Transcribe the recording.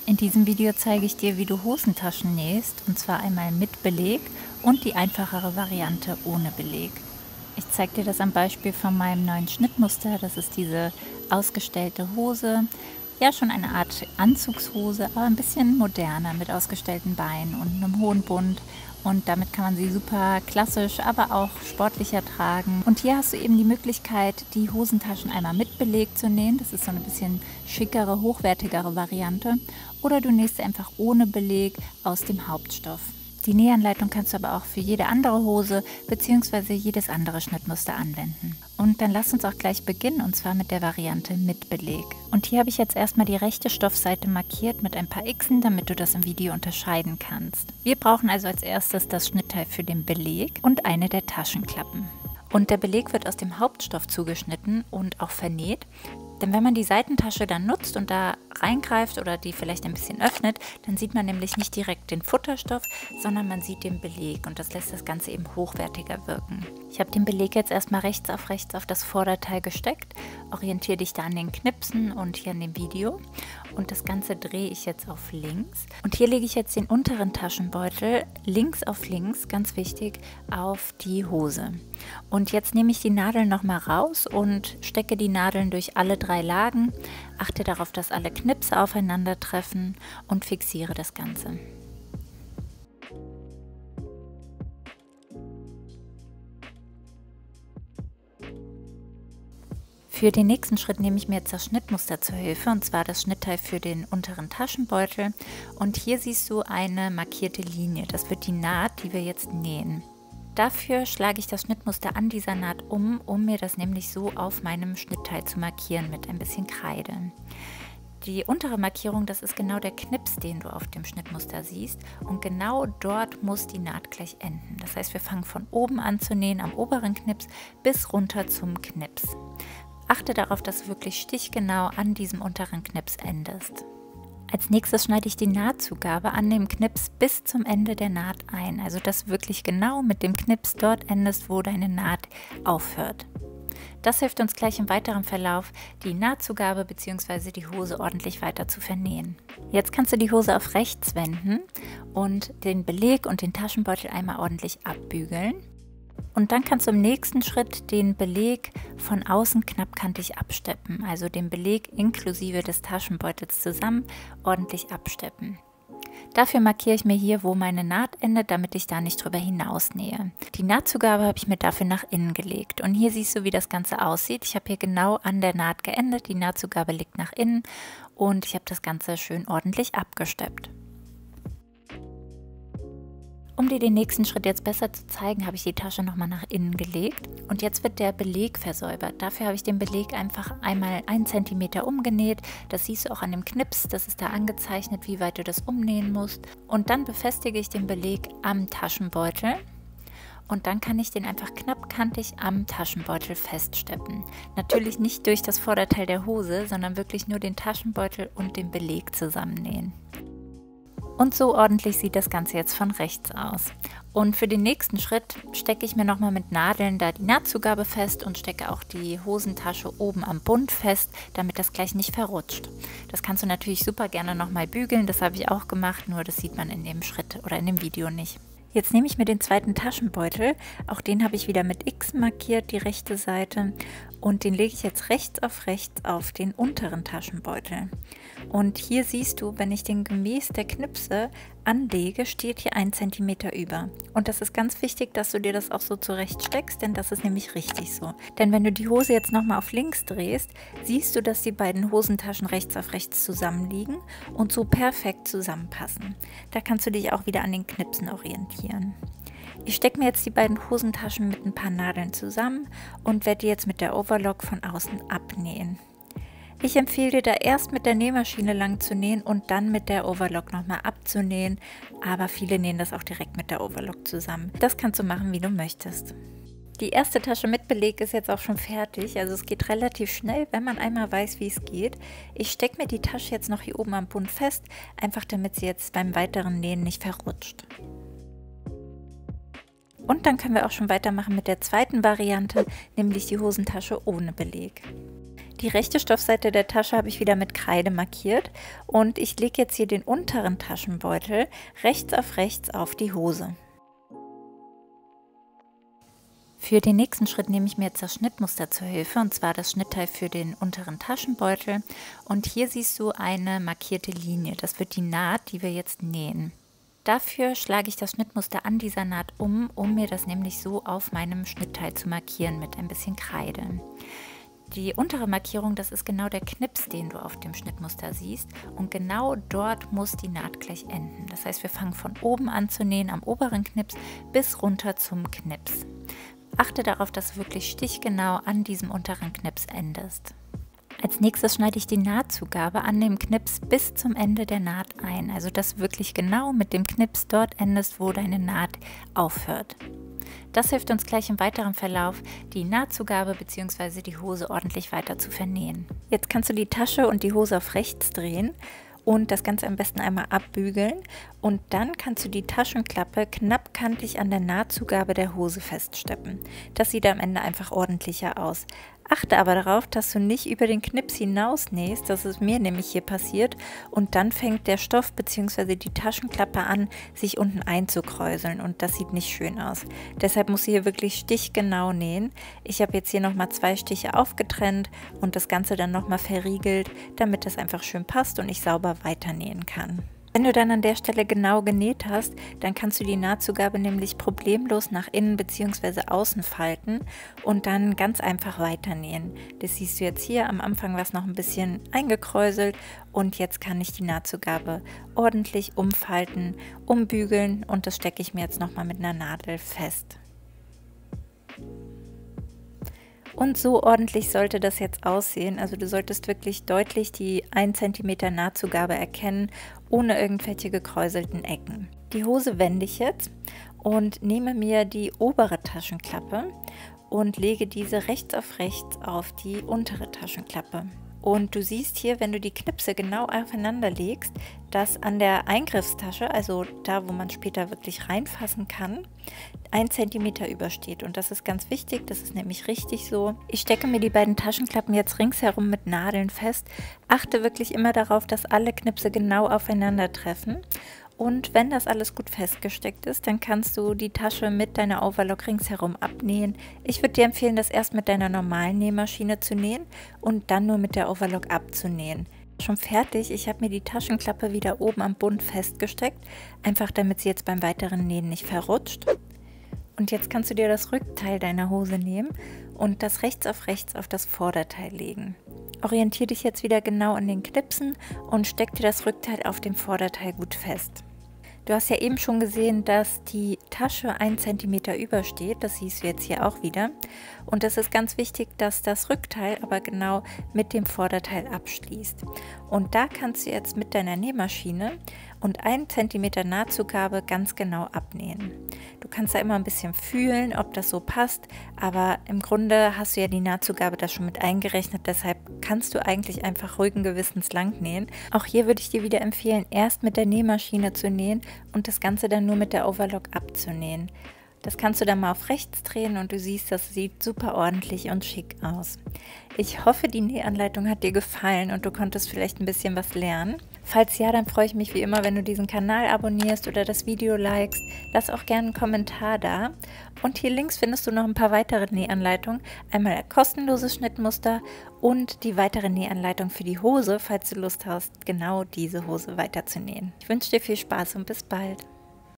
In diesem Video zeige ich dir, wie du Hosentaschen nähst, und zwar einmal mit Beleg und die einfachere Variante ohne Beleg. Ich zeige dir das am Beispiel von meinem neuen Schnittmuster. Das ist diese ausgestellte Hose. Ja, schon eine Art Anzugshose, aber ein bisschen moderner mit ausgestellten Beinen und einem hohen Bund. Und damit kann man sie super klassisch, aber auch sportlicher tragen. Und hier hast du eben die Möglichkeit, die Hosentaschen einmal mit Beleg zu nähen. Das ist so eine bisschen schickere, hochwertigere Variante. Oder du nähst sie einfach ohne Beleg aus dem Hauptstoff. Die Nähanleitung kannst du aber auch für jede andere Hose bzw. jedes andere Schnittmuster anwenden. Und dann lass uns auch gleich beginnen, und zwar mit der Variante mit Beleg. Und hier habe ich jetzt erstmal die rechte Stoffseite markiert mit ein paar Xen, damit du das im Video unterscheiden kannst. Wir brauchen also als erstes das Schnittteil für den Beleg und eine der Taschenklappen. Und der Beleg wird aus dem Hauptstoff zugeschnitten und auch vernäht. Denn wenn man die Seitentasche dann nutzt und da reingreift oder die vielleicht ein bisschen öffnet, dann sieht man nämlich nicht direkt den Futterstoff, sondern man sieht den Beleg, und das lässt das Ganze eben hochwertiger wirken. Ich habe den Beleg jetzt erstmal rechts auf das Vorderteil gesteckt. Orientiere dich da an den Knipsen und hier an dem Video. Und das Ganze drehe ich jetzt auf links. Und hier lege ich jetzt den unteren Taschenbeutel links auf links, ganz wichtig, auf die Hose. Und jetzt nehme ich die Nadeln nochmal raus und stecke die Nadeln durch alle 3 Lagen. Achte darauf, dass alle Knipse aufeinandertreffen und fixiere das Ganze. Für den nächsten Schritt nehme ich mir jetzt das Schnittmuster zur Hilfe, und zwar das Schnittteil für den unteren Taschenbeutel. Und hier siehst du eine markierte Linie. Das wird die Naht, die wir jetzt nähen. Dafür schlage ich das Schnittmuster an dieser Naht um mir das nämlich so auf meinem Schnittteil zu markieren mit ein bisschen Kreide. Die untere Markierung, das ist genau der Knips, den du auf dem Schnittmuster siehst, und genau dort muss die Naht gleich enden. Das heißt, wir fangen von oben an zu nähen, am oberen Knips bis runter zum Knips. Achte darauf, dass du wirklich stichgenau an diesem unteren Knips endest. Als nächstes schneide ich die Nahtzugabe an dem Knips bis zum Ende der Naht ein, also dass du wirklich genau mit dem Knips dort endest, wo deine Naht aufhört. Das hilft uns gleich im weiteren Verlauf, die Nahtzugabe bzw. die Hose ordentlich weiter zu vernähen. Jetzt kannst du die Hose auf rechts wenden und den Beleg und den Taschenbeutel einmal ordentlich abbügeln. Und dann kannst du im nächsten Schritt den Beleg von außen knappkantig absteppen, also den Beleg inklusive des Taschenbeutels zusammen ordentlich absteppen. Dafür markiere ich mir hier, wo meine Naht endet, damit ich da nicht drüber hinaus nähe. Die Nahtzugabe habe ich mir dafür nach innen gelegt, und hier siehst du, wie das Ganze aussieht. Ich habe hier genau an der Naht geendet, die Nahtzugabe liegt nach innen und ich habe das Ganze schön ordentlich abgesteppt. Um dir den nächsten Schritt jetzt besser zu zeigen, habe ich die Tasche nochmal nach innen gelegt, und jetzt wird der Beleg versäubert. Dafür habe ich den Beleg einfach einmal 1 cm umgenäht. Das siehst du auch an dem Knips, das ist da angezeichnet, wie weit du das umnähen musst. Und dann befestige ich den Beleg am Taschenbeutel. Und dann kann ich den einfach knappkantig am Taschenbeutel feststeppen. Natürlich nicht durch das Vorderteil der Hose, sondern wirklich nur den Taschenbeutel und den Beleg zusammennähen. Und so ordentlich sieht das Ganze jetzt von rechts aus. Und für den nächsten Schritt stecke ich mir nochmal mit Nadeln da die Nahtzugabe fest und stecke auch die Hosentasche oben am Bund fest, damit das gleich nicht verrutscht. Das kannst du natürlich super gerne nochmal bügeln, das habe ich auch gemacht, nur das sieht man in dem Schritt oder in dem Video nicht. Jetzt nehme ich mir den zweiten Taschenbeutel, auch den habe ich wieder mit X markiert, die rechte Seite, und den lege ich jetzt rechts auf den unteren Taschenbeutel. Und hier siehst du, wenn ich den gemäß der Knipse anlege, steht hier 1 cm über. Und das ist ganz wichtig, dass du dir das auch so zurecht steckst, denn das ist nämlich richtig so. Denn wenn du die Hose jetzt nochmal auf links drehst, siehst du, dass die beiden Hosentaschen rechts auf rechts zusammenliegen und so perfekt zusammenpassen. Da kannst du dich auch wieder an den Knipsen orientieren. Ich stecke mir jetzt die beiden Hosentaschen mit ein paar Nadeln zusammen und werde die jetzt mit der Overlock von außen abnähen. Ich empfehle dir da erst mit der Nähmaschine lang zu nähen und dann mit der Overlock nochmal abzunähen, aber viele nähen das auch direkt mit der Overlock zusammen. Das kannst du machen, wie du möchtest. Die erste Tasche mit Beleg ist jetzt auch schon fertig, also es geht relativ schnell, wenn man einmal weiß, wie es geht. Ich stecke mir die Tasche jetzt noch hier oben am Bund fest, einfach damit sie jetzt beim weiteren Nähen nicht verrutscht. Und dann können wir auch schon weitermachen mit der zweiten Variante, nämlich die Hosentasche ohne Beleg. Die rechte Stoffseite der Tasche habe ich wieder mit Kreide markiert und ich lege jetzt hier den unteren Taschenbeutel rechts auf die Hose. Für den nächsten Schritt nehme ich mir jetzt das Schnittmuster zur Hilfe, und zwar das Schnittteil für den unteren Taschenbeutel. Und hier siehst du eine markierte Linie, das wird die Naht, die wir jetzt nähen. Dafür schlage ich das Schnittmuster an dieser Naht um mir das nämlich so auf meinem Schnittteil zu markieren mit ein bisschen Kreide. Die untere Markierung, das ist genau der Knips, den du auf dem Schnittmuster siehst, und genau dort muss die Naht gleich enden. Das heißt, wir fangen von oben an zu nähen, am oberen Knips bis runter zum Knips. Achte darauf, dass du wirklich stichgenau an diesem unteren Knips endest. Als nächstes schneide ich die Nahtzugabe an dem Knips bis zum Ende der Naht ein, also dass du wirklich genau mit dem Knips dort endest, wo deine Naht aufhört. Das hilft uns gleich im weiteren Verlauf, die Nahtzugabe bzw. die Hose ordentlich weiter zu vernähen. Jetzt kannst du die Tasche und die Hose auf rechts drehen und das Ganze am besten einmal abbügeln, und dann kannst du die Taschenklappe knappkantig an der Nahtzugabe der Hose feststeppen. Das sieht am Ende einfach ordentlicher aus. Achte aber darauf, dass du nicht über den Knips hinaus nähst, das ist mir nämlich hier passiert, und dann fängt der Stoff bzw. die Taschenklappe an, sich unten einzukräuseln, und das sieht nicht schön aus. Deshalb musst du hier wirklich stichgenau nähen. Ich habe jetzt hier nochmal 2 Stiche aufgetrennt und das Ganze dann nochmal verriegelt, damit das einfach schön passt und ich sauber weiter nähen kann. Wenn du dann an der Stelle genau genäht hast, dann kannst du die Nahtzugabe nämlich problemlos nach innen bzw. außen falten und dann ganz einfach weiter nähen. Das siehst du jetzt hier, am Anfang war es noch ein bisschen eingekräuselt und jetzt kann ich die Nahtzugabe ordentlich umfalten, umbügeln, und das stecke ich mir jetzt nochmal mit einer Nadel fest. Und so ordentlich sollte das jetzt aussehen. Also du solltest wirklich deutlich die 1 cm Nahtzugabe erkennen, ohne irgendwelche gekräuselten Ecken. Die Hose wende ich jetzt und nehme mir die obere Taschenklappe und lege diese rechts auf die untere Taschenklappe. Und du siehst hier, wenn du die Knipse genau aufeinander legst, dass an der Eingriffstasche, also da, wo man später wirklich reinfassen kann, 1 cm übersteht. Und das ist ganz wichtig, das ist nämlich richtig so. Ich stecke mir die beiden Taschenklappen jetzt ringsherum mit Nadeln fest. Achte wirklich immer darauf, dass alle Knipse genau aufeinander treffen. Und wenn das alles gut festgesteckt ist, dann kannst du die Tasche mit deiner Overlock ringsherum abnähen. Ich würde dir empfehlen, das erst mit deiner normalen Nähmaschine zu nähen und dann nur mit der Overlock abzunähen. Schon fertig, ich habe mir die Taschenklappe wieder oben am Bund festgesteckt, einfach damit sie jetzt beim weiteren Nähen nicht verrutscht. Und jetzt kannst du dir das Rückteil deiner Hose nehmen und das rechts auf das Vorderteil legen. Orientiere dich jetzt wieder genau an den Knipsen und steck dir das Rückteil auf dem Vorderteil gut fest. Du hast ja eben schon gesehen, dass die Tasche 1 cm übersteht, das siehst du jetzt hier auch wieder. Und es ist ganz wichtig, dass das Rückteil aber genau mit dem Vorderteil abschließt. Und da kannst du jetzt mit deiner Nähmaschine und 1 cm Nahtzugabe ganz genau abnähen. Du kannst da immer ein bisschen fühlen, ob das so passt, aber im Grunde hast du ja die Nahtzugabe da schon mit eingerechnet, deshalb kannst du eigentlich einfach ruhigen Gewissens lang nähen. Auch hier würde ich dir wieder empfehlen, erst mit der Nähmaschine zu nähen und das Ganze dann nur mit der Overlock abzunähen. Das kannst du dann mal auf rechts drehen und du siehst, das sieht super ordentlich und schick aus. Ich hoffe, die Nähanleitung hat dir gefallen und du konntest vielleicht ein bisschen was lernen. Falls ja, dann freue ich mich wie immer, wenn du diesen Kanal abonnierst oder das Video likest. Lass auch gerne einen Kommentar da. Und hier links findest du noch ein paar weitere Nähanleitungen. Einmal ein kostenloses Schnittmuster und die weitere Nähanleitung für die Hose, falls du Lust hast, genau diese Hose weiterzunähen. Ich wünsche dir viel Spaß und bis bald.